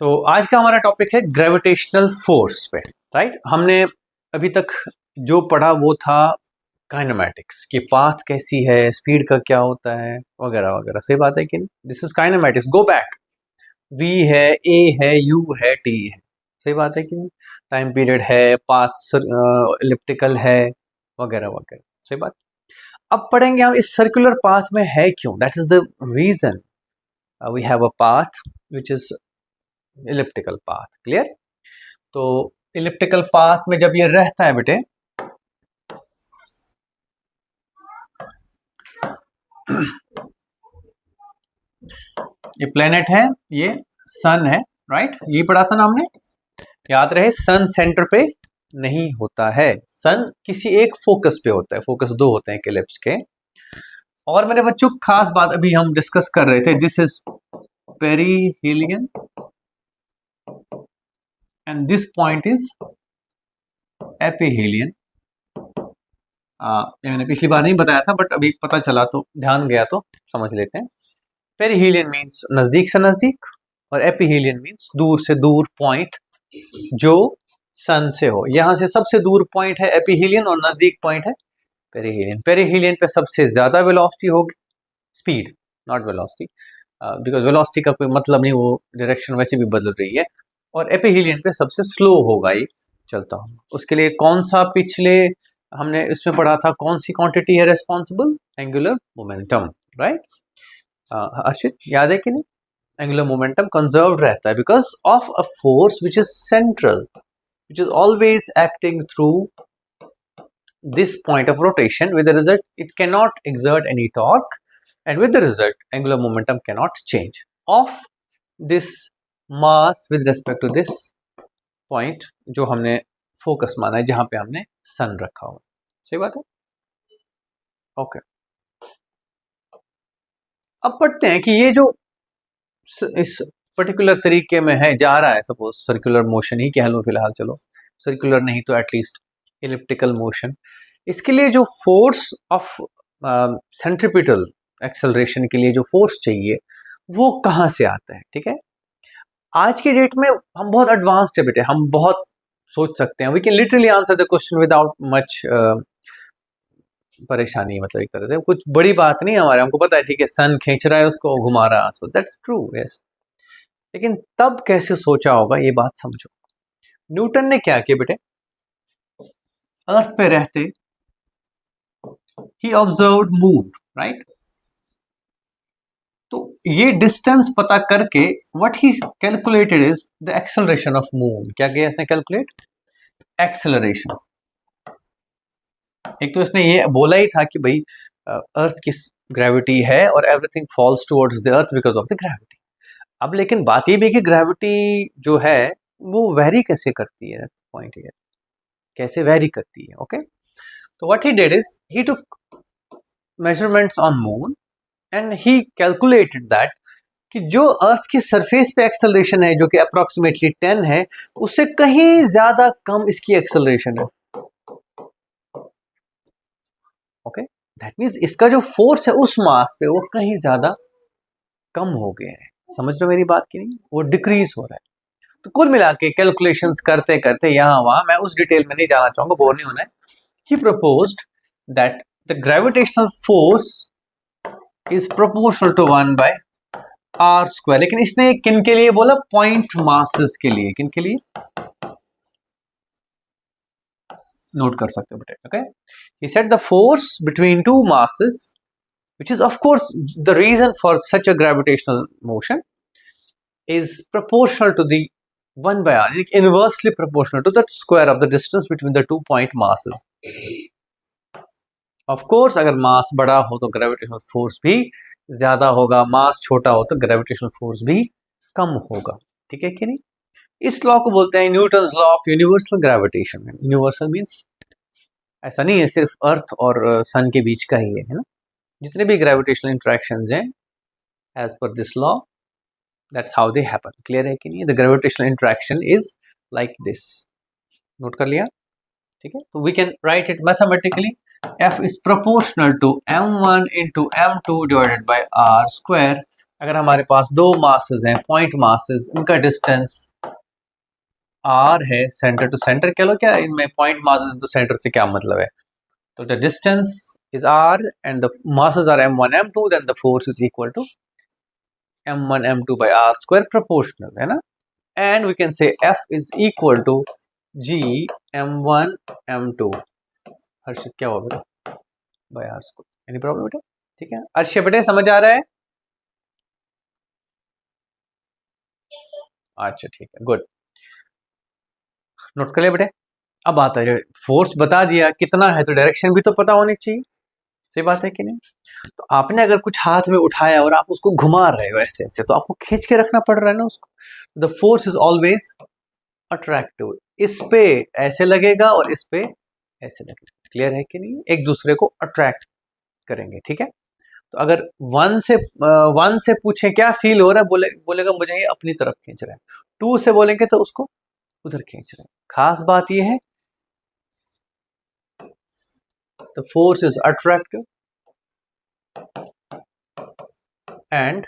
तो आज का हमारा टॉपिक है ग्रेविटेशनल फोर्स पे। राइट, हमने अभी तक जो पढ़ा वो था काइनेमैटिक्स की, पाथ कैसी है, स्पीड का क्या होता है, वगैरह वगैरह। सही बात है कि नहीं? This is kinematics. Go back, v है, ए है, यू है, टी है। सही बात है कि नहीं? टाइम पीरियड है, पाथ इलिप्टिकल है, वगैरह वगैरह। सही बात। अब पढ़ेंगे हम इस सर्कुलर पाथ में है क्यों। That is the reason we have a path which is elliptical path. Clear? तो इलिप्टिकल पाथ में जब ये रहता है बेटे, ये प्लेनेट है, ये सन है। राइट, ये पढ़ा था ना हमने, याद रहे। सन सेंटर पे नहीं होता है, सन किसी एक फोकस पे होता है। फोकस दो होते हैं इलिप्स के। और मेरे बच्चों, खास बात अभी हम डिस्कस कर रहे थे, this is perihelion and this point is aphelion. मैंने पिछली बार नहीं बताया था, बट अभी पता चला तो ध्यान गया तो समझ लेते हैं। पेरीहेलियन मीन्स नजदीक से नजदीक, और एपीहेलियन मीन्स दूर से दूर पॉइंट जो सन से हो। यहां से सबसे दूर पॉइंट है एपीहेलियन और नजदीक पॉइंट है पेरीहेलियन। पेरीहेलियन पे सबसे ज्यादा वेलोसिटी होगी, speed not velocity, because velocity का कोई मतलब नहीं, वो डायरेक्शन वैसे भी बदल रही है। और एपीहेलियन पे सबसे स्लो होगा ये चलता होगा। उसके लिए कौन सा, पिछले हमने इसमें पढ़ा था, कौन सी क्वांटिटी है responsible? Angular momentum. Right, Arshit याद है कि नहीं? एंगुलर मोमेंटम कंजर्व रहता है because of a force which is central, which is always acting through this point of rotation. With the result, it cannot exert any torque, and with the result, angular momentum cannot change of this mass with respect to this point जो हमने focus माना है, जहां पे हमने सन रखा हुआ। सही बात है? ओके, अब पढ़ते हैं कि ये जो इस पर्टिकुलर तरीके में है, जा रहा है, सपोज सर्कुलर मोशन ही कह लो फिलहाल, चलो सर्कुलर नहीं तो एटलीस्ट इलिप्टिकल मोशन। इसके लिए जो फोर्स ऑफ सेंट्रीपिटल एक्सेलरेशन के लिए जो फोर्स चाहिए वो कहाँ से आता है? ठीक है, आज की डेट में हम बहुत एडवांस्ड है बेटे, हम बहुत सोच सकते हैं। We can literally answer the question without much परेशानी। मतलब एक तरह से कुछ बड़ी बात नहीं हमारे, हमको पता है, ठीक है, सन खींच रहा है, उसको घुमा रहा है आसपास, दैट्स ट्रू, यस। लेकिन तब कैसे सोचा होगा, ये बात समझो। न्यूटन ने क्या किया बेटे, अर्थ पे रहते ही ऑब्जर्व्ड मून। राइट, तो ये डिस्टेंस पता करके what he calculated is the acceleration of moon. क्या किया इसने? Calculate acceleration. एक तो इसने ये बोला ही था कि भाई अर्थ की ग्रेविटी है और everything falls towards the earth because of the gravity. अब लेकिन बात ये भी है कि ग्रेविटी जो है वो वेरी कैसे करती है, पॉइंट ये कैसे वेरी करती है। ओके, तो what he did is he took measurements on moon and he calculated that कि जो अर्थ की सरफेस पे एक्सेलरेशन है, जो कि अप्रोक्सीमेटली 10 है, उससे कहीं ज्यादा कम इसकी एक्सेलरेशन है। ओके, दैट मींस इसका जो फोर्स है उस मास पे वो कहीं ज्यादा कम हो गया है। समझ रहे हो मेरी बात की नहीं? वो डिक्रीज हो रहा है। तो कुल मिला के कैलकुलेशंस करते करते यहाँ वहां, मैं उस डिटेल में नहीं जाना चाहूंगा, बोर नहीं होना है। He proposed that the gravitational force is proportional to 1 by R square. लेकिन इसने किन के लिए बोला? पॉइंट मासेस के लिए। किन के लिए? नोट कर सकते हो बेटे। Okay, he said the force between two masses, which is of course the reason for such a gravitational motion, is proportional to the 1 by r, inversely proportional to the square of the distance between the 2 point masses. of course अगर मास बड़ा हो तो gravitational force भी ज्यादा होगा, मास छोटा हो तो ग्रेविटेशनल फोर्स भी कम होगा। ठीक है कि नहीं? इस लॉ को बोलते हैं Newton's law of universal gravitation. Universal means ऐसा नहीं है सिर्फ अर्थ और सन के बीच का ही है ना, जितने भी ग्रेविटेशनल इंटरेक्शंस हैं as per this law, that's how they happen. Clear है कि नहीं? The gravitational interaction is like this. Note कर लिया? ठीक है, तो we can write it mathematically, F is proportional to m1 into m2 divided by r square अगर हमारे पास दो मासेस हैं, पॉइंट मासेस, इनका डिस्टेंस r है सेंटर टू सेंटर, कह लो क्या इनमें पॉइंट मासेस तो सेंटर से क्या मतलब है, तो the distance is r and the masses are m1 m2, then the force is equal to m1 m2 by r square proportional, है ना। And we can say F is equal to g m1 m2, Harshit क्या हुआ बेटा, by r square, any problem बेटा, ठीक है अर्षित बेटे समझ आ रहा है, अच्छा ठीक है गुड, नोट कर लिया बेटे। अब आता है फोर्स बता दिया कितना है, तो डायरेक्शन भी तो पता होनी चाहिए, सही बात है कि नहीं। तो आपने अगर कुछ हाथ में उठाया और आप उसको घुमा रहे हो ऐसे ऐसे, तो आपको खींच के रखना पड़ रहा है ना उसको, the force is always attractive, इस पे ऐसे लगेगा और इस पे ऐसे लगेगा, क्लियर है कि नहीं, एक दूसरे को अट्रैक्ट करेंगे, ठीक है। तो अगर वन से पूछे क्या फील हो रहा है, बोलेगा मुझे ये अपनी तरफ खींच रहा है, टू से बोलेंगे तो उसको उधर खींच रहे हैं। खास बात यह है the force is attractive and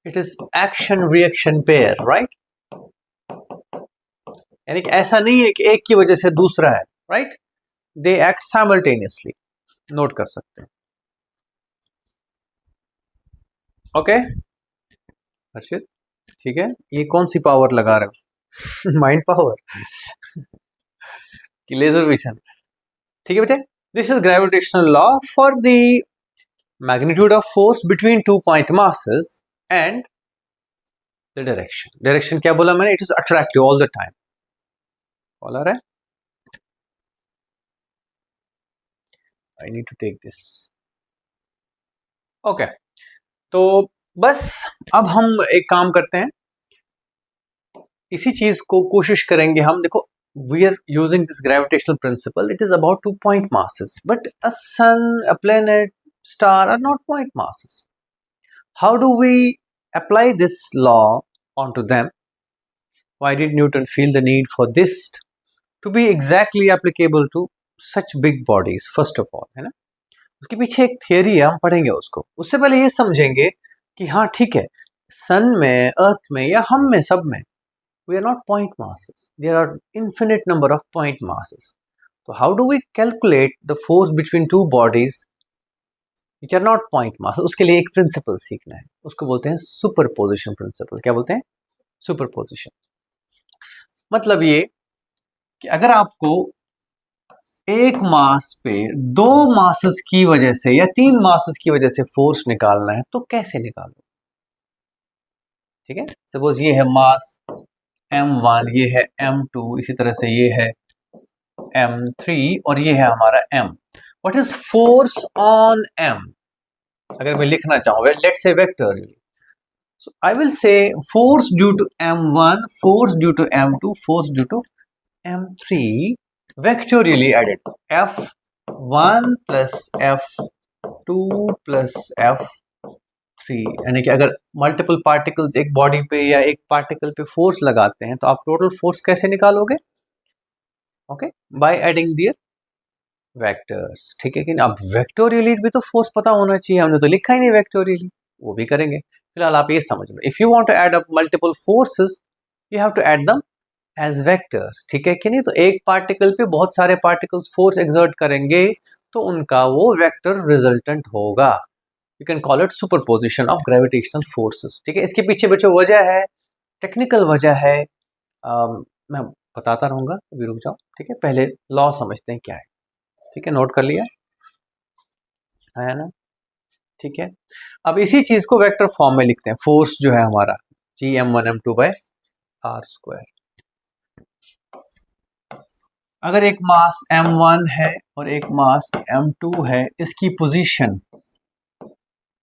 it is action reaction pair, right, यानी कि ऐसा नहीं है कि एक की वजह से दूसरा है, right, they act simultaneously, note कर सकते हैं, ओके हर्षित, ठीक है। ये कौन सी पावर लगा रहे हो माइंड पावर कि लेजर विजन, ठीक है बेटे। This is gravitational law for the magnitude of force between two point masses and the direction, direction क्या बोला मैंने, it is attractive all the time, बोला रहा है, I need to take this, okay. तो बस अब हम एक काम करते हैं, इसी चीज को कोशिश करेंगे हम, देखो we are using this gravitational principle, it is about two point masses, but a sun, a planet, star are not point masses. How do we apply this law onto them? Why did Newton feel the need for this to be exactly applicable to such big bodies? First of all, है ना, उसके पीछे एक theory है, हम पढ़ेंगे उसको, उससे पहले ये समझेंगे कि हाँ ठीक है, सन में, अर्थ में या हम में, सब में we are not point masses, there are infinite number of point masses, so how do we calculate the force between two bodies which are not point masses? उसके लिए एक प्रिंसिपल सीखना है, उसको बोलते हैं सुपरपोजिशन प्रिंसिपल। क्या बोलते हैं, सुपरपोजिशन। मतलब ये कि अगर आपको एक मास पे दो मासेस की वजह से या तीन मासेस की वजह से फोर्स निकालना है, तो कैसे निकालो, ठीक है। सपोज ये है मास m1, ये है m2, इसी तरह से ये है m3 और ये है हमारा m, what is force on m, अगर मैं लिखना चाहूँ, let's say vectorially, so I will say force due to m1, force due to m2, force due to m3 vectorially added, f1 plus f2 plus f3, यानी कि अगर multiple particles एक body पे या एक पार्टिकल पे फोर्स लगाते हैं, तो आप टोटल फोर्स कैसे निकालोगे, okay, by adding their vectors, ठीक है कि नहीं। अब वेक्टोरियली भी तो फोर्स पता होना चाहिए, हमने तो लिखा ही नहीं वेक्टोरियली, वो भी करेंगे, फिलहाल आप ये समझ लो, if you want to add up multiple forces you have to add them as vectors, ठीक है कि नहीं। तो एक पार्टिकल पे बहुत सारे पार्टिकल्स फोर्स एक्सर्ट करेंगे, तो उनका वो वेक्टर रिजल्टेंट होगा, you can call it superposition of gravitational forces, ठीक है। इसके पीछे जो वजह है, टेक्निकल वजह है, मैं बताता रहूंगा, अभी रुक जाओ, ठीक है, पहले लॉ समझते हैं क्या है, ठीक है, नोट कर लिया है ना, ठीक है। अब इसी चीज को वेक्टर फॉर्म में लिखते हैं, फोर्स जो है हमारा जी m1 m2 bye r square. अगर एक मास m1 है और एक मास m2 है, इसकी पोजीशन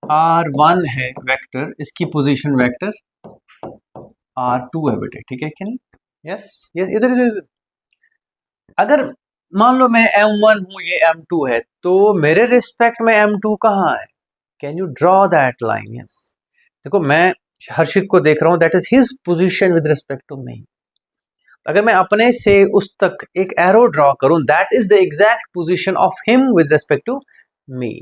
r1 है वेक्टर, इसकी पोजीशन वेक्टर r2 है बेटे, ठीक है कि नहीं, यस यस, इधर इधर इधर। अगर मान लो मैं m1 हूं, ये m2 है, तो मेरे रिस्पेक्ट में m2 कहाँ है, can you draw that line, yes, देखो मैं हर्षित को देख रहा हूं, that is his position with respect to me, अगर मैं अपने से उस तक एक एरो ड्रॉ करूं, that is the exact position of him with respect to me,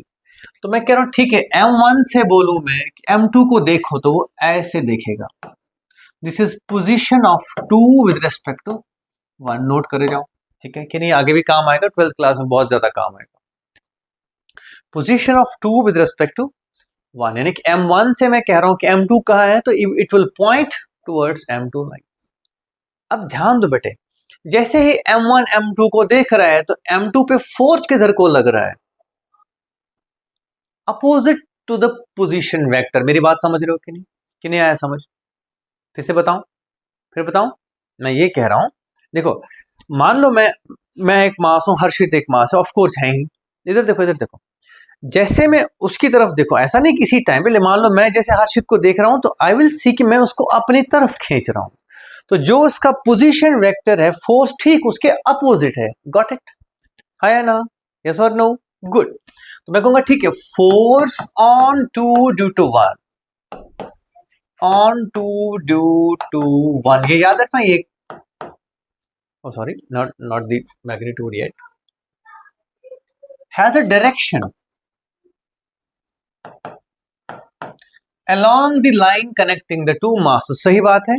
तो मैं कह रहा हूं ठीक है, m1 से बोलूं मैं m2 को देखो तो वो ऐसे देखेगा, this is position of 2 with respect to 1, note करे जाओ, ठीक है कि नहीं, आगे भी काम आएगा, 12th क्लास में बहुत ज्यादा काम आएगा। Position of 2 with respect to 1, यानी कि m1 से मैं कह रहा हूं कि m2 कहां है, तो it will point towards m2 line. अब ध्यान दो बेटे, जैसे ही m1 m2 को देख रहा है तो m2 पे फोर्स किधर को लग रहा है, opposite to the position vector. मेरी बात समझ रहे हो कि नहीं आया समझ? फिर से बताऊं, फिर बताऊं, मैं ये कह रहा हूं, देखो मान लो मैं एक मास हूं, हर्षित एक मास है, ऑफ कोर्स है ही। इधर देखो, इधर देखो, जैसे मैं उसकी तरफ देखो, ऐसा नहीं किसी टाइम पे, मान लो मैं जैसे हर्षित को देख रहा हूं तो आई विल सी कि मैं उसको अपनी तरफ खींच रहा हूं, तो जो उसका पोजीशन वेक्टर है, फोर्स ठीक उसके अपोजिट है। Got it? है या ना? यस और नो? गुड। तो मैं कहूंगा ठीक है, force on two due to 1, on two due to 1, ये याद रखना, ये sorry, not the magnitude yet, has a direction along the line connecting the two masses। सही बात है।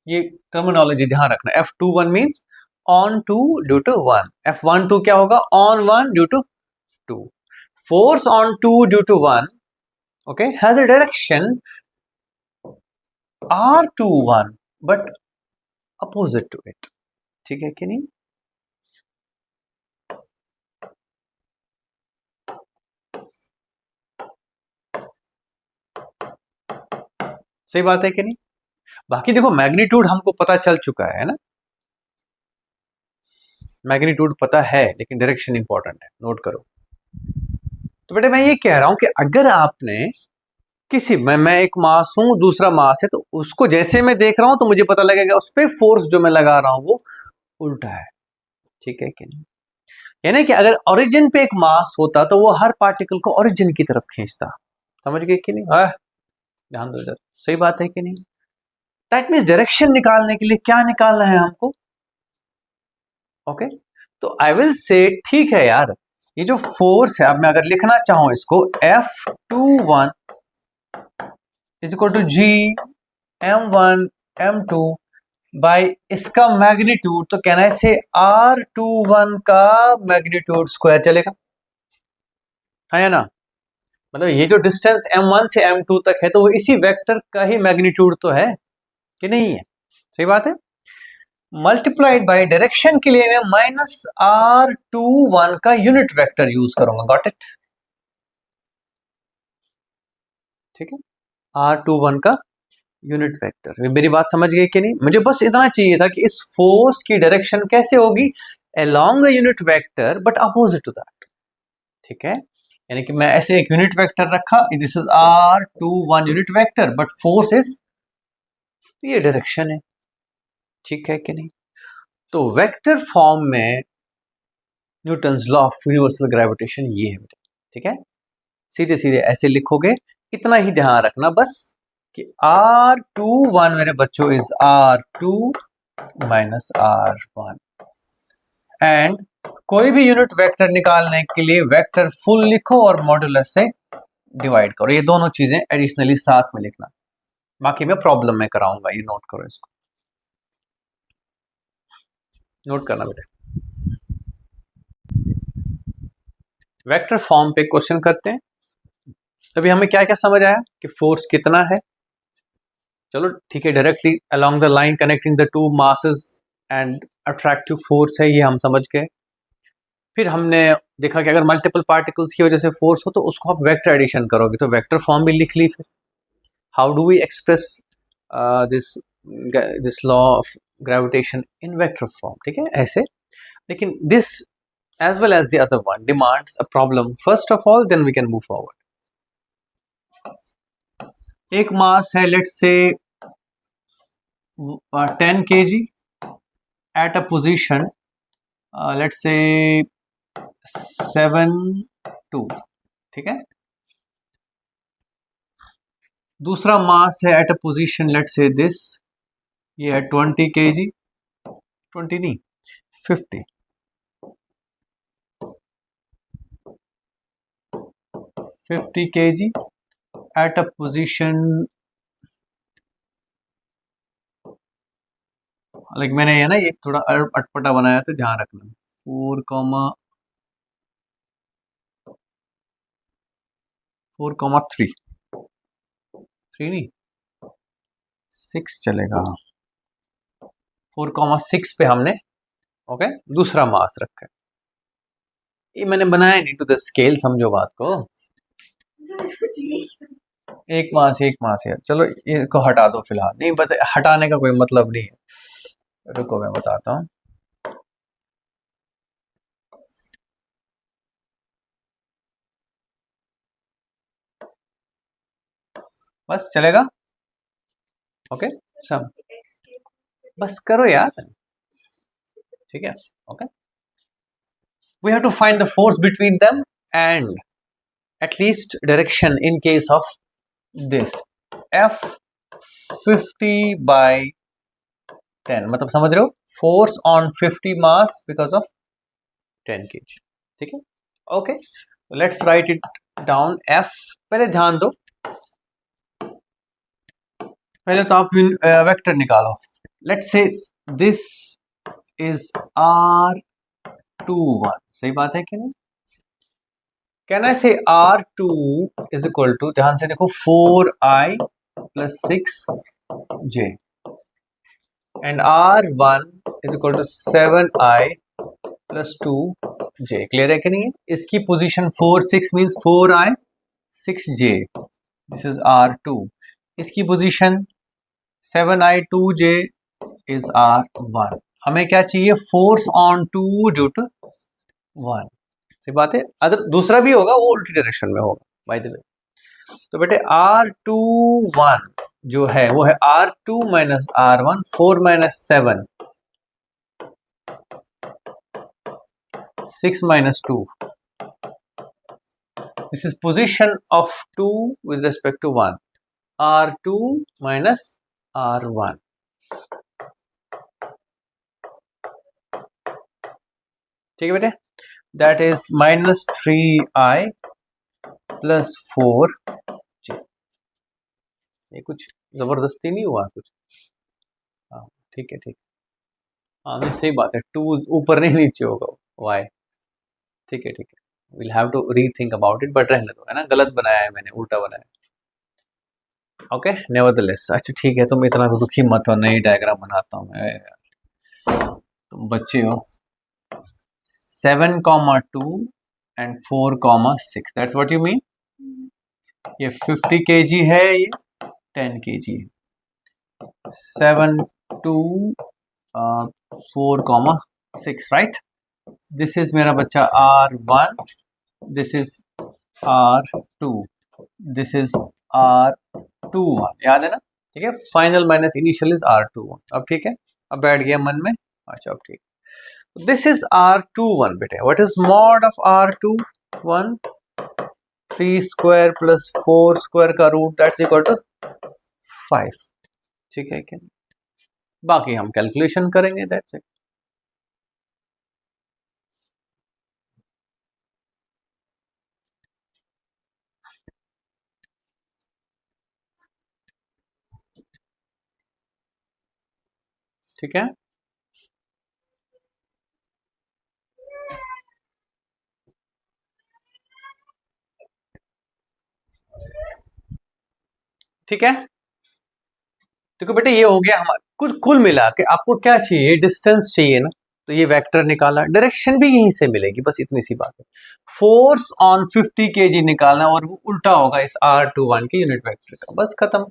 ये टर्मिनोलॉजी ध्यान रखना, F21 means on two due to 1, F12 क्या होगा, on 1 due to 2। Force on 2 due to 1, okay, has a direction R21 but opposite to it. ठीक है कि नहीं? सही बात है कि नहीं? बाकी देखो मैग्नीट्यूड हमको पता चल चुका है ना, मैग्नीट्यूड पता है, लेकिन डायरेक्शन इंपॉर्टेंट है, नोट करो। तो बेटे मैं ये कह रहा हूं कि अगर आपने किसी मैं एक मास हूं, दूसरा मास है, तो उसको जैसे मैं देख रहा हूं तो मुझे पता लगेगा उस पर फोर्स जो मैं लगा रहा हूं वो उल्टा है। ठीक है कि नहीं? यानी कि अगर ओरिजिन पे एक मास होता तो वो हर पार्टिकल को ओरिजिन की तरफ खींचता। समझ गए कि नहीं? ध्यान दो इधर, सही बात है कि नहीं? दैट मीन्स डायरेक्शन निकालने के लिए क्या निकालना है हमको? ओके, तो आई विल से ठीक है यार, ये जो फोर्स है, अब मैं अगर लिखना चाहूं इसको, F21 is equal to G M1 M2 by इसका मैग्नीट्यूड, तो कहना है से R21 का मैग्नीट्यूड स्क्वायर चलेगा, है ना? मतलब ये जो डिस्टेंस M1 से M2 तक है तो वो इसी वेक्टर का ही मैग्नीट्यूड तो है कि नहीं है? सही बात है। मल्टीप्लाइड बाय डायरेक्शन के लिए मैं -R21 का यूनिट वेक्टर यूज करूंगा। Got it? ठीक है, R21 का यूनिट वेक्टर। मेरी बात समझ गए कि नहीं? मुझे बस इतना चाहिए था कि इस फोर्स की डायरेक्शन कैसे होगी, along the unit vector but opposite to that. ठीक है, यानी कि मैं ऐसे एक यूनिट वेक्टर रखा, this is R21 unit vector but force is, ये डायरेक्शन है। ठीक है कि नहीं? तो वेक्टर फॉर्म में Newton's law of universal gravitation ये है। ठीक है, सीधे सीधे ऐसे लिखोगे, इतना ही ध्यान रखना बस कि R21 मेरे बच्चों is R2 minus R1, and कोई भी यूनिट वेक्टर निकालने के लिए वेक्टर फुल लिखो और मॉड्यूलस से डिवाइड करो। ये दोनों चीजें एडिशनली साथ में लिखना, बाकी मैं प्रॉब्लम में कराऊंगा, ये नोट करो, इसको नोट करना बेटा। वेक्टर फॉर्म पे क्वेश्चन करते हैं। अभी हमें क्या क्या समझ आया कि फोर्स कितना है, चलो ठीक है, directly along the line connecting the two masses and attractive force है, ये हम समझ गए। फिर हमने देखा कि अगर मल्टीपल पार्टिकल्स की वजह से फोर्स हो तो उसको आप वेक्टर एडिशन करोगे, तो वेक्टर फॉर्म भी लिख ली। फिर how do we express this this law of gravitation in vector form? ठीक है, ऐसे। लेकिन this as well as the other one demands a problem first of all, then we can move forward. एक मास है, let's say 10 kg at a position, let's say 7 2। ठीक है, दूसरा मास है at a position, let's say this, ये है 20 kg, 20 नहीं 50, 50 kg at a position, like मैंने ये ना ये थोड़ा अटपटा बनाया तो ध्यान रखना, 4,3 3 नहीं 6 चलेगा, 4,6 पे हमने ओके दूसरा मास रखा है। ये मैंने बनाया नहीं टू द स्केल, समझो बात को, एक मास है, चलो इसको हटा दो फिलहाल, नहीं बता, हटाने का कोई मतलब नहीं है, रुको मैं बताता हूँ। बस चलेगा, ओके सब, बस करो यार, ठीक है, okay. We have to find the force between them and at least direction in case of this F50/10, मतलब समझ रहे हो, force on 50 mass because of 10 kg, ठीक है, okay. Let's write it down. F, पहले ध्यान दो, पहले तो आप वेक्टर निकालो, let's say this is R21, सही बात है कि नहीं? कैन आई से R2 इज इक्वल टू, ध्यान से देखो, 4I plus 6J and R1 is equal to 7I plus 2J, clear है कि नहीं? इसकी position 4 6 means 4I 6J, this is R2, इसकी position 7I 2J is R1। हमें क्या चाहिए? फोर्स ऑन 2 ड्यू टू 1, सही बात है, अगर दूसरा भी होगा वो उल्टी डायरेक्शन में होगा बाय द वे। तो बेटे R21 जो है वो है R2 minus R1, 4 minus 7 6 minus 2, this is position of 2 with respect to 1, R2 minus R1, ठीक है बेटे, that is minus 3I plus 4J, ये कुछ जबरदस्ती नहीं हुआ कुछ, हाँ ठीक है, ठीक, हाँ नहीं सही बात है, 2 ऊपर नहीं नीचे होगा, y, ठीक है, ठीक है, we'll have to rethink about it, but रहने दो, है ना, गलत बनाया है मैंने, उल्टा बनाया, ओके नेवरदलेस। अच्छा ठीक है, तुम इतना दुखी मत हो, नई डायग्राम बनाता हूँ मैं, तुम बच्चे हो। 7,2 and 4,6, that's what you mean, ये 50 kg है, ये 10 kg है, 7 2 4,6, राइट, दिस इज मेरा बच्चा R1, this is R2, this is R21, याद है ना, ठीक है, final minus initial is R21, अब ठीक है, अब बैठ गया मन में, अच्छा अब ठीक, दिस इज R21 बेटे, what is mod of R21, 3 square plus 4 square का रूट, दैट्स इक्वल टू 5, ठीक है क्या, बाकी हम कैलकुलेशन करेंगे, दैट्स इट। ठीक है, ठीक है, देखो बेटे ये हो गया हमारा, कुल मिला के आपको क्या चाहिए, डिस्टेंस चाहिए ना, तो ये वेक्टर निकाला, डायरेक्शन भी यहीं से मिलेगी, बस इतनी सी बात है, फोर्स ऑन 50 kg निकालना और वो उल्टा होगा इस R21 के यूनिट वेक्टर का, बस खत्म।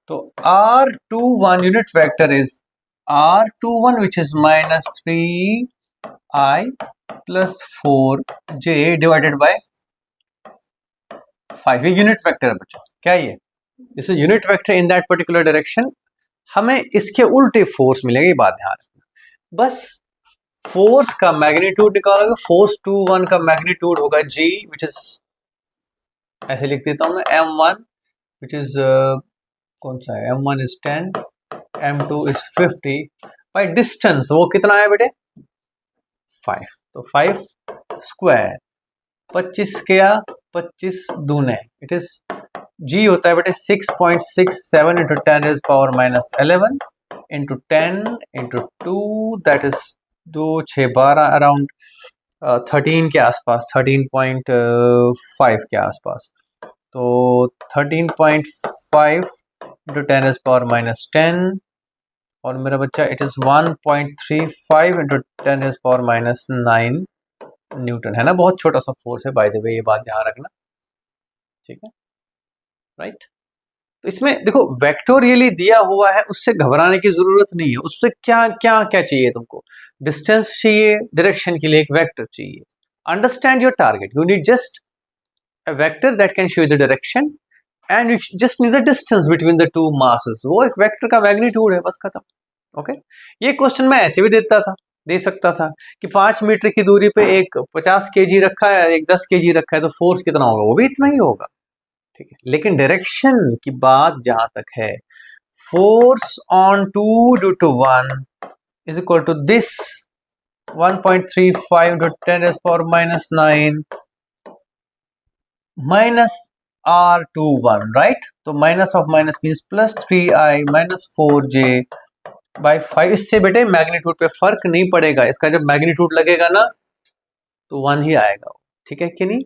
तो R21 unit vector is R21 which is minus 3I plus 4J divided by 5, ये यूनिट वेक्टर है बच्चों, क्या ये, this is unit vector in that particular direction, हमें इसके उल्टे फोर्स मिलेंगे, बात ध्यान रखना, बस फोर्स का मैग्नीट्यूड निकालोगे, फोर्स 21 का मैग्नीट्यूड होगा G, विच इज, ऐसे लिख देता हूं मैं, M1 विच इज कौन सा है, m1 is 10, m2 is 50, by distance वो कितना है बेटे 5, तो 5 स्क्वायर 25 क्या 25 दूने, इट इज g होता है बेटे 6.67 into 10 is power minus 11 into 10 into 2 that is 2 6 12 around 13 के आसपास 13.5 के आसपास, तो 13.5 इंटू 10 इज पावर माइनस 10 और मेरा बच्चा it is 1.35 into 10 is power minus 9 Newton है ना, बहुत छोटा सा फोर्स है बाय द वे, ये बात ध्यान रखना, ठीक है राइट। तो इसमें देखो वेक्टोरियली दिया हुआ है, उससे घबराने की जरूरत नहीं है, उससे क्या क्या क्या चाहिए तुमको, डिस्टेंस चाहिए, डायरेक्शन के लिए एक वेक्टर चाहिए, understand your target, you need just a vector that can show the direction and you just need the distance between the two masses, वो एक वेक्टर का मैग्नीट्यूड है, बस खत्म। ओके ये क्वेश्चन मैं ऐसे भी दे सकता था कि 5 मीटर की दूरी पे एक 50 केजी रखा है, एक 10 केजी रखा है, तो फोर्स कितना होगा, वो भी इतना ही होगा, ठीक है। लेकिन डायरेक्शन की बात जहां तक है, force on 2 due to 1 is equal to this 1.35 into 10 is power minus 9 minus R21, right? तो minus of minus means plus 3i minus 4j by 5, इससे बेटे मैग्नीट्यूड पे फर्क नहीं पड़ेगा, इसका जब मैग्नीट्यूड लगेगा ना तो 1 ही आएगा, ठीक है कि नहीं।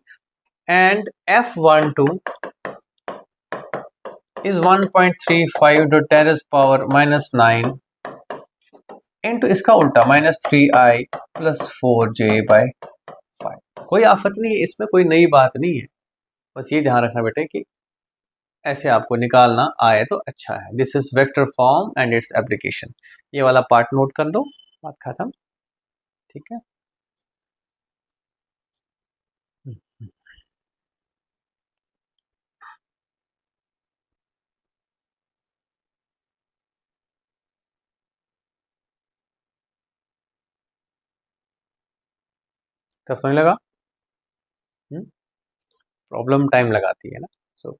And F12 is 1.35 to 10 is power minus 9 into इसका उल्टा minus 3i plus 4j by 5। कोई आफत नहीं है इसमें, कोई नई बात नहीं है, बस ये ध्यान रखना बेटे कि ऐसे आपको निकालना आए तो अच्छा है। This is vector form and its application, ये वाला पार्ट नोट कर लो, बात खत्म, ठीक है। तो समझ लगा, प्रॉब्लम टाइम लगाती है ना, सो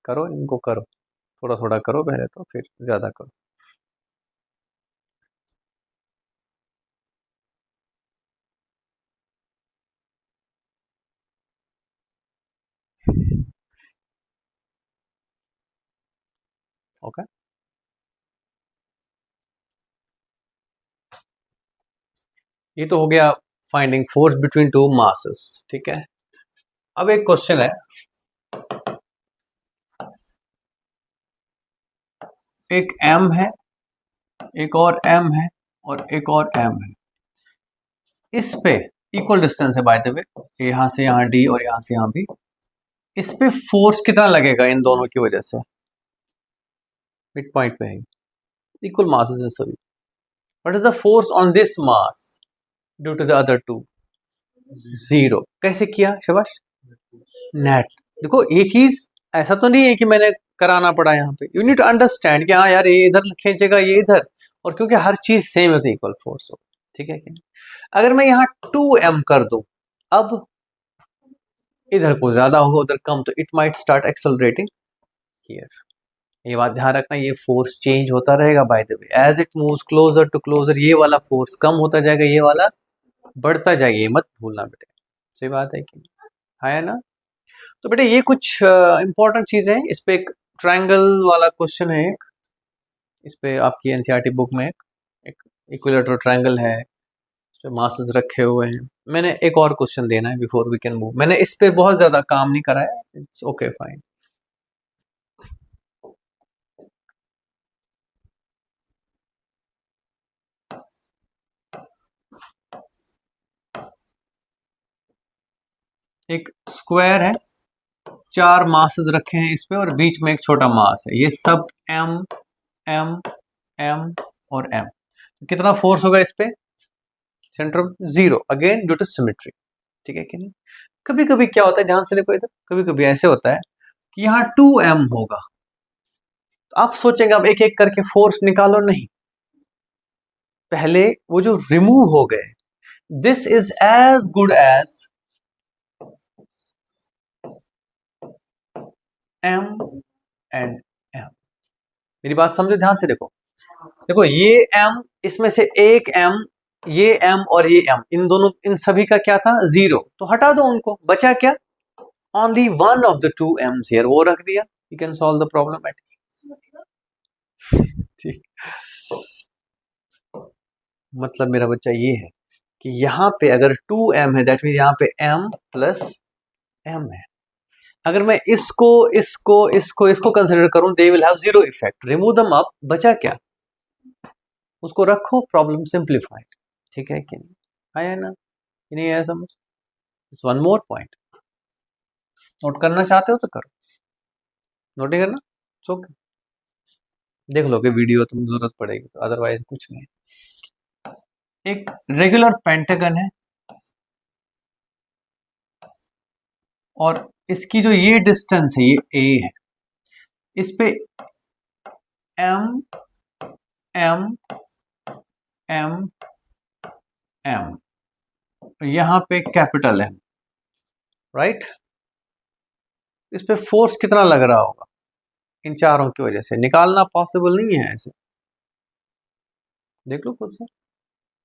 करो इनको, करो थोड़ा थोड़ा करो पहले, तो फिर ज्यादा करो। ओके ये तो हो गया finding force between to masses, ठीक है। अब एक क्वेश्चन है, एक m है, एक और m है और एक और m है, इस पे इक्वल डिस्टेंस है बाय द वे, यहां से यहां d और यहां से यहां भी, इस पे फोर्स कितना लगेगा इन दोनों की वजह से, मिड पॉइंट पे है, इक्वल मासेस हैं सभी, what is the force on this mass due to the other two, zero. कैसे किया शाबाश, नेट। देखो ये चीज ऐसा तो नहीं है कि मैंने कराना पड़ा यहाँ पे, यू नीड टू अंडरस्टैंड कि हाँ यार ये इधर खींचेगा ये इधर, और क्योंकि हर चीज सेम है तो इक्वल फोर्स हो, ठीक है कि नहीं। अगर मैं यहाँ 2m कर दूं, अब इधर को ज्यादा होगा उधर कम, तो it might start accelerating here, ये बात ध्यान रखना, ये फोर्स चेंज होता रहेगा by the way, as it moves closer to closer ये वाला फोर्स कम होता जाएगा, ये वाला बढ़ता जाएगा, ये मत भूलना बेटे, सही बात है कि है ना। तो बेटे ये कुछ इंपॉर्टेंट चीजें हैं, इस पे एक ट्रायंगल वाला क्वेश्चन है, एक इस पे आपकी एनसीईआरटी बुक में एक इक्विलेटरल ट्रायंगल है, इस पे मासेस रखे हुए हैं, मैंने एक और क्वेश्चन देना है बिफोर वी कैन मूव, मैंने इस पे बहुत ज्यादा काम नहीं करा है, इट्स ओके फाइन। एक स्क्वायर है, 4 मासेस रखे हैं इस पे और बीच में एक छोटा मास है, ये सब m m m और m, कितना फोर्स होगा इस पे, centre of zero, again due to symmetry, ठीक है कि नहीं। कभी कभी क्या होता है, ध्यान से देखो इधर, कभी कभी ऐसे होता है कि यहाँ 2m होगा, तो आप सोचेंगे अब एक एक करके फोर्स निकालो, नहीं, पहले वो जो रिमूव हो गए, this is as good as m and m, मेरी बात समझो ध्यान से, देखो देखो ये m, इसमें से एक m, ये m और ये m, इन दोनों, इन सभी का क्या था, 0, तो हटा दो उनको, बचा क्या, only one of the two m's here, वो रख दिया, you can solve the problem at ठीक। मतलब मेरा बच्चा ये है कि यहाँ पे अगर 2m है, दैट मीन यहाँ पे m प्लस m है। अगर मैं इसको इसको इसको इसको कंसिडर करूं, they will have zero effect, remove them up, बचा क्या, उसको रखो, प्रॉब्लम सिंप्लीफाइड। ठीक है कि नहीं, आया ना कि नहीं आया समझ? It's one more point, note करना चाहते हो तो करो, नोट नहीं करना सो देख लो कि वीडियो तुम जरूरत पड़ेगी, तो अदरवाइज कुछ नहीं। एक रेगुलर पेंटागन है और इसकी जो ये डिस्टेंस है, ये a है, इस पे m m m m, यहां पे कैपिटल M, राइट। इस पे फोर्स कितना लग रहा होगा, इन चारों की वजह से निकालना पॉसिबल नहीं है ऐसे, देख लो खुद से,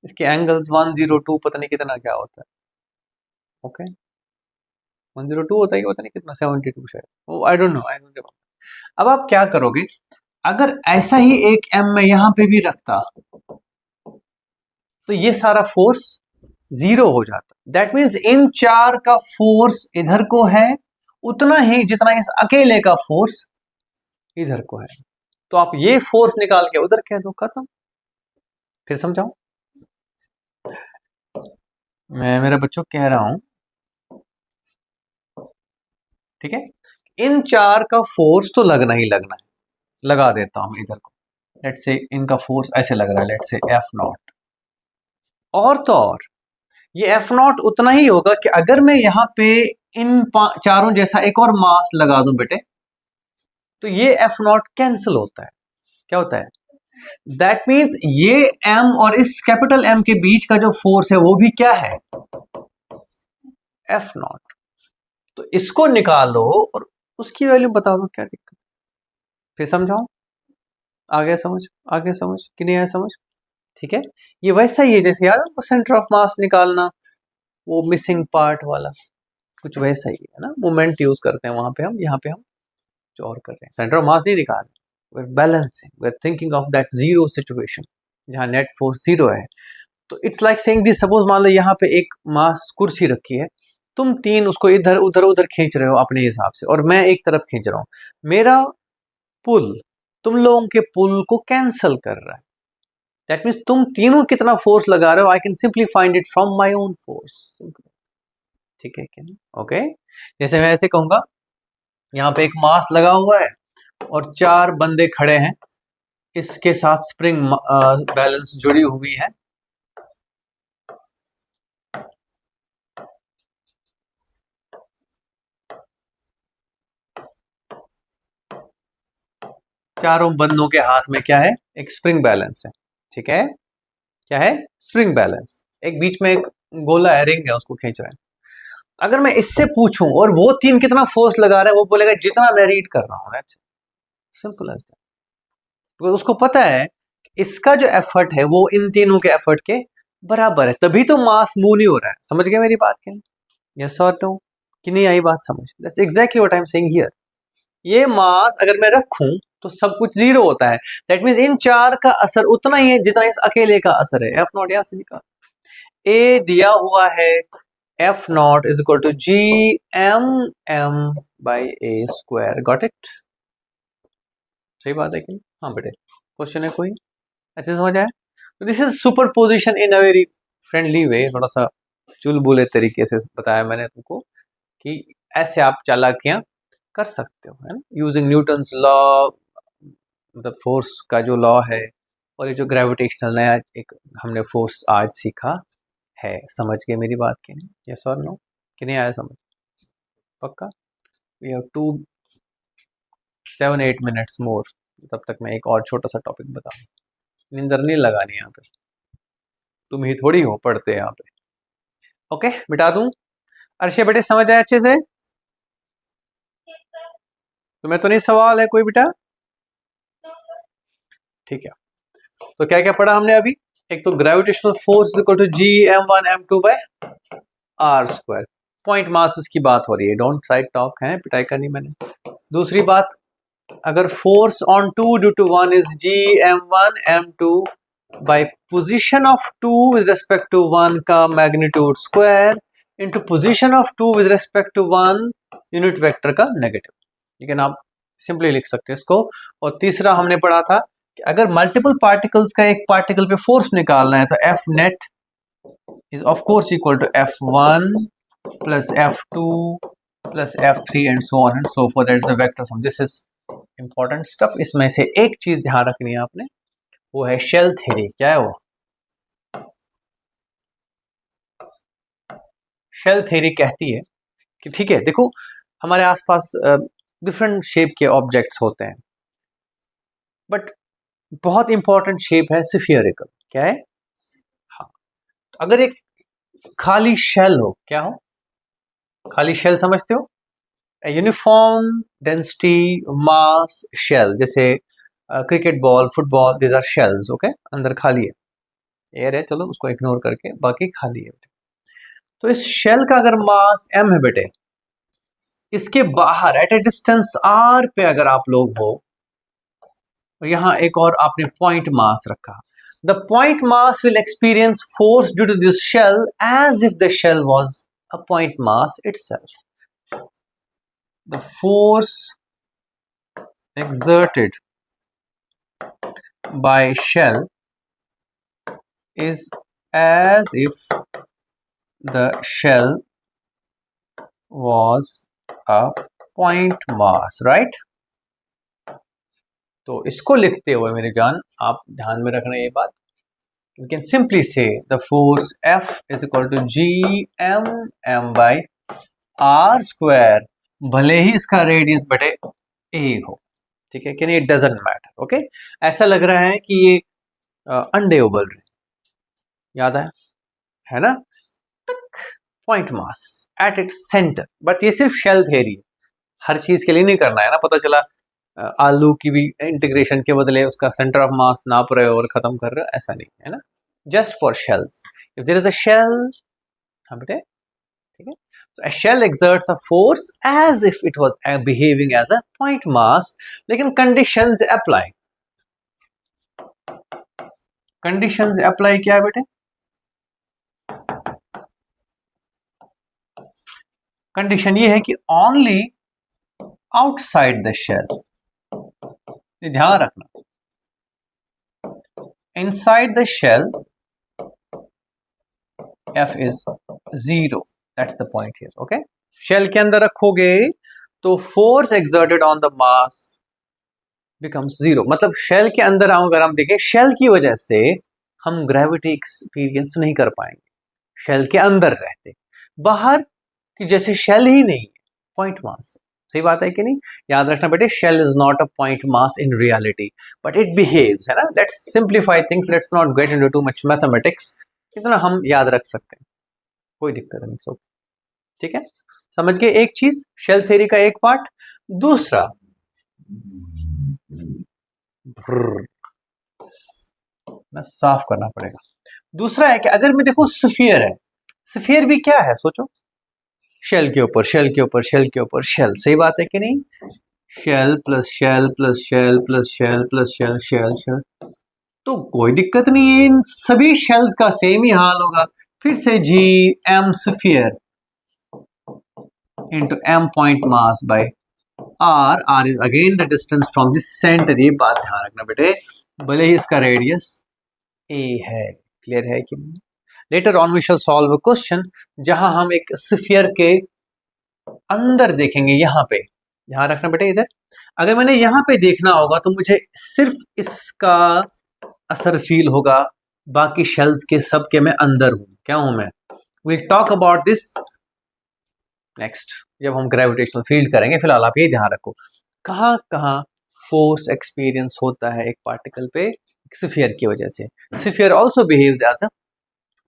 इसके एंगल्स 102 पता नहीं कितना क्या होता है, ओके 102 होता है कि पता नहीं कितना, 72 शायद, वो I don't know, I don't know. अब आप क्या करोगे, अगर ऐसा ही एक m मैं यहां पे भी रखता तो ये सारा फोर्स 0 हो जाता, दैट मीन्स इन चार का फोर्स इधर को है उतना ही जितना इस अकेले का फोर्स इधर को है, तो आप ये फोर्स निकाल के उधर कह दो, खत्म। फिर समझाऊं, मैं मेरे बच्चों कह रहा हूं, ठीक है, इन चार का फोर्स तो लगना ही लगना है, लगा देता हूं इधर को, लेट से इनका फोर्स ऐसे लग रहा है, लेट से F0, और तो और ये F0 उतना ही होगा कि अगर मैं यहां पे इन चारों जैसा एक और मास लगा दूं बेटे, तो ये F0 कैंसिल होता है, क्या होता है, दैट मीन्स ये M और इस कैपिटल M के बीच का जो फोर्स है वो भी क्या है, F0, तो इसको निकालो और उसकी वैल्यू बता दो, क्या दिक्कत, फिर समझाओ, आ गया समझ, आ गया समझ कि नहीं आया समझ? ठीक है, ये वैसा ही है जैसे यार वो सेंटर ऑफ मास निकालना, वो मिसिंग पार्ट वाला, कुछ वैसा ही है ना, मोमेंट यूज करते हैं वहां पे हम, यहाँ पे हम जो और कर रहे हैं, सेंटर ऑफ मास नहीं निकाल रहे, we are balancing, we are thinking of that zero situation जहां नेट फोर्स 0 है। तो it's like saying this, suppose मान लो यहाँ पे एक मास कुर्सी रखी है, तुम तीन उसको इधर उधर उधर खींच रहे हो अपने हिसाब से, और मैं एक तरफ खींच रहा हूं, मेरा पुल तुम लोगों के पुल को कैंसल कर रहा है, दैट मीन्स तुम तीनों कितना फोर्स लगा रहे हो, I can simply find it from my own force, ठीक है क्या, ओके। जैसे मैं ऐसे कहूंगा, यहाँ पे एक मास लगा हुआ है और चार बंदे खड़े हैं, इसके साथ स्प्रिंग बैलेंस जुड़ी हुई है, चारों बंदों के हाथ में क्या है, एक स्प्रिंग बैलेंस है, ठीक है, क्या है, स्प्रिंग बैलेंस, एक बीच में एक गोला है, रिंग है, उसको खींच रहे हैं। अगर मैं इससे पूछूं और वो तीन कितना फोर्स लगा रहे हैं, वो बोलेगा जितना मैं रीड कर रहा हूं, सिंपल एज दैट, तो उसको पता है इसका जो एफर्ट है वो इन तीनों के एफर्ट के बराबर है, तभी तो मास मूव नहीं हो रहा है, समझ गए मेरी बात के, यस और नो, कि नहीं आई बात समझ, that's exactly what I am saying here, ये मास अगर मैं रखूं तो सब कुछ 0 होता है, दैट मीन्स इन चार का असर उतना ही है जितना इस अकेले का असर है, F0 यहां से निकाल, ए दिया हुआ है, F0 is equal to GM by a square, got it, सही बात है कि, हाँ बेटे क्वेश्चन है कोई, अच्छे समझ आया, तो this is super position in a very friendly way, थोड़ा सा चुलबुले तरीके से बताया मैंने तुमको कि ऐसे आप चालाकियां कर सकते हो, है ना, यूजिंग न्यूटन्स लॉ, मतलब फोर्स का जो लॉ है, और ये जो ग्रेविटेशनल नया एक हमने फोर्स आज सीखा है, समझ गए मेरी बात की नहीं, यस और नो, कि नहीं आया समझ, पक्का, वी हैव 7-8 मिनट्स मोर, तब तक मैं एक और छोटा सा टॉपिक बताऊँ, नींदर नहीं लगानी यहाँ पे, तुम ही थोड़ी हो पढ़ते यहाँ पे, ओके मिटा दूं, अर्षे बेटे समझ आए अच्छे से, तुम्हें तो नहीं सवाल है कोई बेटा, ठीक है, तो क्या क्या पढ़ा हमने अभी? एक तो gravitational force is equal to G m1 m2 by R square, point masses की बात हो रही है, डोंट साइड टॉक है, पिटाई करनी मैंने। दूसरी बात, अगर force on two due to one is G m1 m2 by position of two with respect to one का magnitude square into position of two with respect to one unit vector का negative, लेकिन आप simply लिख सकते हैं इसको। और तीसरा हमने पढ़ा था कि अगर मल्टीपल पार्टिकल्स का एक पार्टिकल पे फोर्स निकालना है तो F net is of course equal to f1 plus f2 plus f3 and so on and so forth, that is a vector sum. This is important stuff. इसमें से एक चीज ध्यान रखनी है आपने, वो है शेल थ्योरी। क्या है वो? शेल थ्योरी कहती है कि ठीक है, देखो हमारे आसपास डिफरेंट शेप के ऑब्जेक्ट्स होते हैं, बट बहुत इंपॉर्टेंट शेप है स्फीयरिकल। क्या है? हाँ, तो अगर एक खाली शेल हो, क्या हो? खाली शेल समझते हो? यूनिफॉर्म डेंसिटी मास शेल, जैसे cricket ball, football, these are shells. Okay, अंदर खाली है, एयर है, चलो उसको इग्नोर करके बाकी खाली है। तो इस शेल का अगर मास m है बेटे, इसके बाहर एट ए डिस्टेंस r पे अगर आप लोग हो, यहां एक और आपने पॉइंट मास रखा, the point mass will experience force due to this shell as if the shell was a point mass itself. The force exerted by shell is as if the shell was a point mass, right? तो इसको लिखते हुए मेरे जान आप ध्यान में रखना ये बात, you can simply say the force F is equal to g m by r square, भले ही इसका रेडियस बटे a हो, ठीक है कि नहीं, इट डजंट मैटर। ओके, ऐसा लग रहा है कि ये अंडे उबल रहे, याद है ना? Point mass at its centre, but ये सिर्फ शेल थ्योरी है, हर चीज के लिए नहीं करना है ना। पता चला आलू की भी इंटीग्रेशन के बदले उसका सेंटर ऑफ मास नाप रहे हो और खत्म कर रहे हो, ऐसा नहीं है ना। Just for shells, if there is a shell, हाँ बेटे, ठीक है, so a shell exerts a force as if it was behaving as a point mass, लेकिन conditions apply। conditions apply क्या है बेटे? condition ये है कि only outside the shell, ये ध्यान रखना, inside the shell f is 0, that's the point here। okay, shell के अंदर रखोगे तो force exerted on the mass becomes 0, मतलब शेल के अंदर अगर हम देखें, शेल की वजह से हम ग्रेविटी एक्सपीरियंस नहीं कर पाएंगे, शेल के अंदर रहते, बाहर की जैसे शेल ही नहीं है, पॉइंट मास। सही बात है कि नहीं? याद रखना बेटे, shell is not a point mass in reality, but it behaves, है ना। Let's simplify things, let's not get into too much mathematics, इतना हम याद रख सकते हैं, कोई दिक्कत नहीं। सो ठीक है, समझ गए एक चीज, शेल थ्योरी का एक पार्ट। दूसरा, ना साफ करना पड़ेगा। दूसरा है कि अगर मैं देखो स्फीयर है, स्फीयर भी क्या है सोचो, शेल के ऊपर शेल के ऊपर शेल के ऊपर शेल। सही बात है कि नहीं? Shell plus shell plus shell plus shell plus shell shell shell, तो कोई दिक्कत नहीं है, इन सभी शेल्स का सेम ही हाल होगा। फिर से G M sphere into M point mass by R, R is again the distance from this centre. ये बात ध्यान रखना बेटे, भले ही इसका रेडियस ए है। क्लियर है कि नहीं? Later on we shall solve a question जहां हम एक स्फीयर के अंदर देखेंगे। यहाँ पे ध्यान रखना बेटे, इधर अगर मैंने यहाँ पे देखना होगा तो मुझे सिर्फ इसका असर फील होगा, बाकी शेल्स के सब के मैं अंदर हूं। क्या हूं मैं? Will talk about this next, जब हम ग्रेविटेशनल फील्ड करेंगे। फिलहाल आप ये ध्यान रखो, कहाँ कहाँ फोर्स एक्सपीरियंस होता है एक पार्टिकल पे स्फीयर की वजह से। Sphere also behaves as a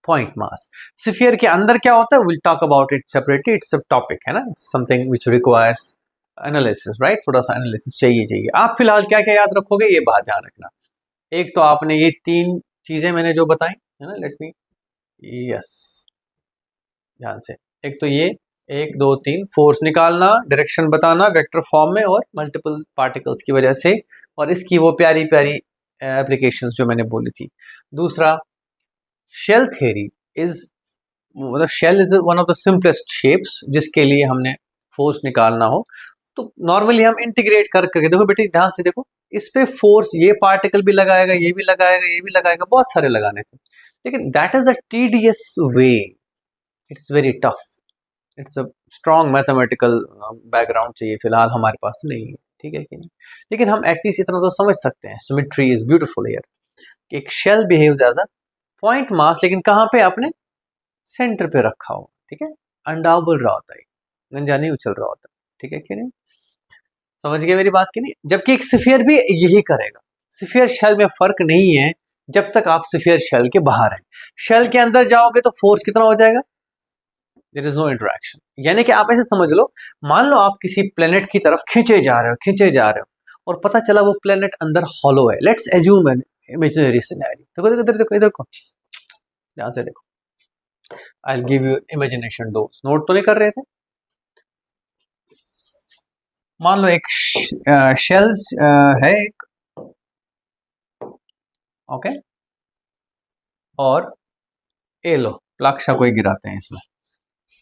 point mass. Sphere के अंदर क्या होता है, will talk about it separately, it's a topic, है ना, something which requires analysis, right, थोड़ा सा एनालिसिस चाहिए। आप फिलहाल क्या क्या याद रखोगे, ये बात ध्यान रखना। एक तो आपने ये 3 चीजें मैंने जो बताई है ना, लेट मी, यस, ध्यान से। एक तो ये 1 2 3 फोर्स निकालना, डायरेक्शन बताना वेक्टर फॉर्म में और मल्टीपल पार्टिकल्स की वजह से, और इसकी वो प्यारी प्यारी एप्लीकेशंस जो मैंने बोली थी। दूसरा, शेल थ्योरी इज, मतलब shell is one of the simplest shapes जिसके लिए हमने फोर्स निकालना हो तो नॉर्मली हम इंटीग्रेट कर करके, देखो बेटे ध्यान से देखो, इस पे फोर्स ये पार्टिकल भी लगाएगा, ये भी लगाएगा, ये भी लगाएगा, बहुत सारे लगाने थे, लेकिन that is a tedious way, it's very tough, it's a strong mathematical background चाहिए, फिलहाल हमारे पास तो नहीं है, ठीक है कि नहीं, लेकिन हम एटलीस्ट इतना तो समझ सकते हैं, सिमेट्री इज ब्यूटीफुल हियर। एक shell behaves as a point mass, लेकिन कहाँ पे, अपने सेंटर पे रखा हो, ठीक है, अंडा उबल रहा होता है, गंजा नहीं उछल रहा होता, ठीक है कि नहीं, समझ गए मेरी बात की नहीं। जबकि एक स्फीयर भी यही करेगा, स्फीयर शेल में फर्क नहीं है जब तक आप स्फीयर शेल के बाहर हैं, शेल के अंदर जाओगे तो फोर्स कितना हो जाएगा, देयर इज नो इंटरेक्शन, यानी कि आप ऐसे समझ लो, मान लो आप किसी प्लेनेट की तरफ खींचे जा रहे हो, खींचे जा रहे हो, और पता चला वो प्लेनेट अंदर हॉलो है, let's assume an imaginary scenario, देखो देखो इधर देखो, ध्यान से देखो, I will give you imagination dose, note तो नहीं कर रहे थे, मान लो एक शेल्स है एक, ओके, और ये लो प्लाक्षा को ही गिराते हैं इसमें,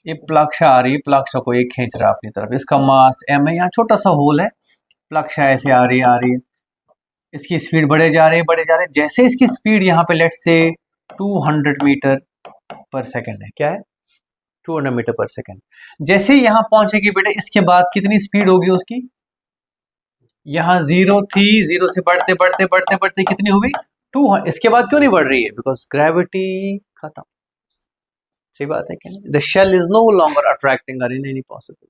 ये प्लाक्षा आ रही है, प्लाक्षा को ये खींच रहा है अपनी तरफ, इसका मास m है, यहाँ छोटा सा होल है, प्लाक्षा ऐसे आ रही है, इसकी स्पीड बढ़े जा रही है, बढ़े जा रही है, जैसे इसकी स्पीड यहाँ पे लेट्स से 200 मीटर पर सेकेंड है, क्या है 200 मीटर पर सेकेंड, जैसे यहाँ पहुंचेगी बेटे, इसके बाद कितनी स्पीड होगी उसकी, यहाँ 0 थी, 0 से बढ़ते बढ़ते बढ़ते बढ़ते कितनी हुई 2, इसके बाद क्यों नहीं बढ़ रही है, बिकॉज ग्रेविटी खत्म, सही बात है क्या, the shell is no longer attracting uh in any possible,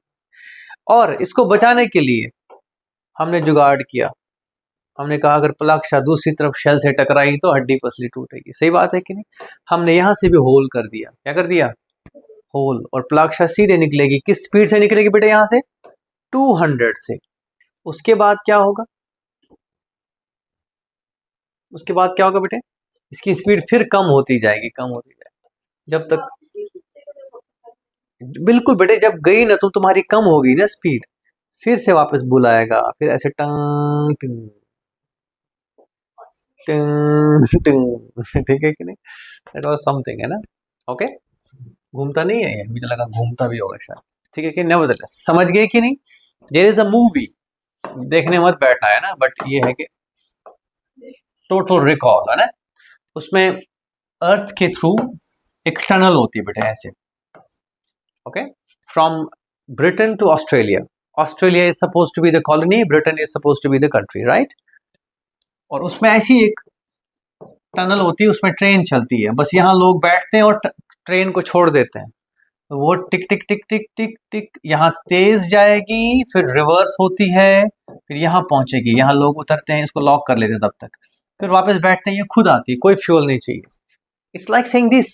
और इसको बचाने के लिए हमने जुगाड़ किया, हमने कहा अगर प्लाक्षा दूसरी तरफ शेल से टकराई तो हड्डी पसली टूटेगी, सही बात है कि नहीं, हमने यहां से भी होल कर दिया, क्या कर दिया, होल, और प्लाक्षा सीधे निकलेगी, किस स्पीड से निकलेगी बेटे, यहां से 200 से, उसके बाद क्या होगा, उसके बाद क्या होगा बेटे, इसकी स्पीड फिर कम होती जाएगी, कम होती जाएगी, जब तक, बिल्कुल बेटे, जब गई ना तो तुम्हारी कम होगी ना स्पीड, फिर से वापस बुलाएगा, फिर ऐसे टंग टंग टंग टंग, ठीक है कि नहीं, दैट वाज समथिंग, है ना, ओके, घूमता नहीं है ये, मुझे लगा घूमता भी होगा शायद, ठीक है कि नेवरदलेस, समझ गए कि नहीं, देयर इज अ मूवी, देखने मत बैठना है ना, बट ये है कि टोटल रिकॉल है ना, उसमें अर्थ के थ्रू एक टनल होती है बेटे ऐसे, okay, from Britain to Australia, Australia is suppose to be the colony, Britain is suppose to be the country, right, और उसमें ऐसी एक टनल होती है, उसमें ट्रेन चलती है, बस यहाँ लोग बैठते हैं और ट्रेन को छोड़ देते हैं, तो वो टिक टिक टिक टिक टिक टिक यहाँ तेज जाएगी, फिर रिवर्स होती है, फिर यहाँ पहुंचेगी, यहाँ लोग उतरते हैं, इसको लॉक कर लेते हैं तब तक, फिर वापस बैठते हैं, ये खुद आती है, कोई फ्यूल नहीं चाहिए, इट्स लाइक सेइंग दिस,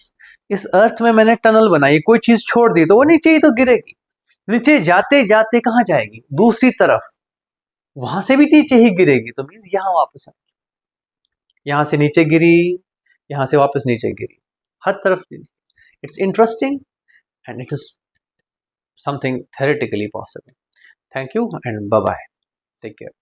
इस अर्थ में मैंने टनल बनाई, कोई चीज छोड़ दी तो वो नीचे ही तो गिरेगी, नीचे जाते जाते कहाँ जाएगी, दूसरी तरफ, वहां से भी नीचे ही गिरेगी, तो मीन्स यहाँ वापस आएगी, यहाँ से नीचे गिरी, यहाँ से वापस नीचे गिरी, हर तरफ, it's interesting and it is something theoretically possible. Thank you and bye bye. Take care.